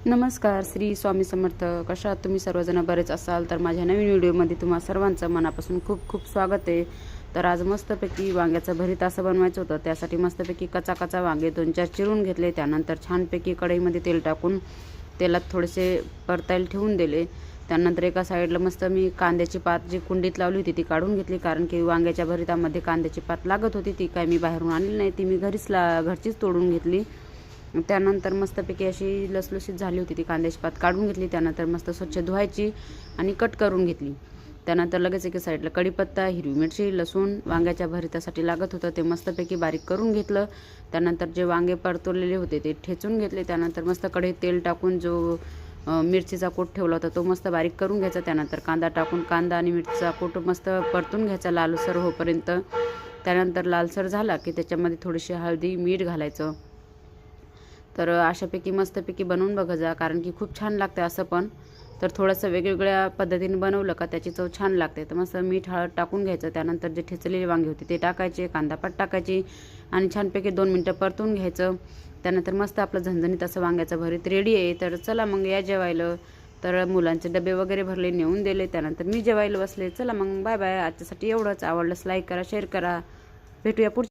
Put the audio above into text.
नमस्कार, श्री स्वामी समर्थ. कशा आहात तुम्ही सर्वजण? बरेच असाल तर माझ्या नवीन व्हिडिओमध्ये तुम्हा सर्वांचं मनापासून खूप खूप स्वागत आहे. तर आज मस्तपैकी वांग्याचं भरीत असं बनवायचं होतं. त्यासाठी मस्तपैकी कचा वांगे 2-4 चिरून घेतले. त्यानंतर छानपैकी कढईमध्ये तेल टाकून तेलात थोडेसे परतायला ठेवून दिले. त्यानंतर एका साईडला मस्त मी कांद्याची पात जी कुंडीत लावली होती ती काढून घेतली, कारण की वांग्याच्या भरीतामध्ये कांद्याची पात लागत होती. ती काय मी बाहेरून आणली नाही, ती मी घरचीच तोडून घेतली. त्यानंतर मस्तपैकी अशी लसलुशीत झाली होती ती कांद्याची पात काढून घेतली. त्यानंतर मस्त स्वच्छ धुवायची आणि कट करून घेतली. त्यानंतर लगेच एका साईडला कढीपत्ता, हिरवी मिरची, लसूण वांग्याच्या भरीतासाठी लागत होतं ते मस्तपैकी बारीक करून घेतलं. त्यानंतर जे वांगे परतवलेले होते ते ठेचून घेतले. त्यानंतर मस्त कढईत तेल टाकून जो मिरचीचा कोट ठेवला होता तो मस्त बारीक करून घ्यायचा. त्यानंतर कांदा टाकून कांदा आणि मिरचीचा कोट मस्त परतून घ्यायचा लालसर होईपर्यंत. त्यानंतर लालसर झाला की त्याच्यामध्ये थोडीशी हळदी, मीठ घालायचं. तर अशापैकी मस्तपैकी बनवून बघा जा, कारण की खूप छान लागते असं पण. तर थोडंसं वेगवेगळ्या पद्धतीने बनवलं का त्याची चव छान लागते. तर मस्त मीठ हळद टाकून घ्यायचं. त्यानंतर जे ठेचलेली वांगी होती ते टाकायचे, कांदापात टाकायची आणि छानपैकी 2 मिनटं परतून घ्यायचं. त्यानंतर मस्त आपलं झणझणीत असं वांग्याचं भरीत रेडी आहे. तर चला मग या जेवायला. तर मुलांचे डबे वगैरे भरले, नेऊन दिले. त्यानंतर मी जेवायला बसले. चला मग बाय बाय. आजच्यासाठी एवढंच. आवडलंच लाईक करा, शेअर करा. भेटूया पुढच्या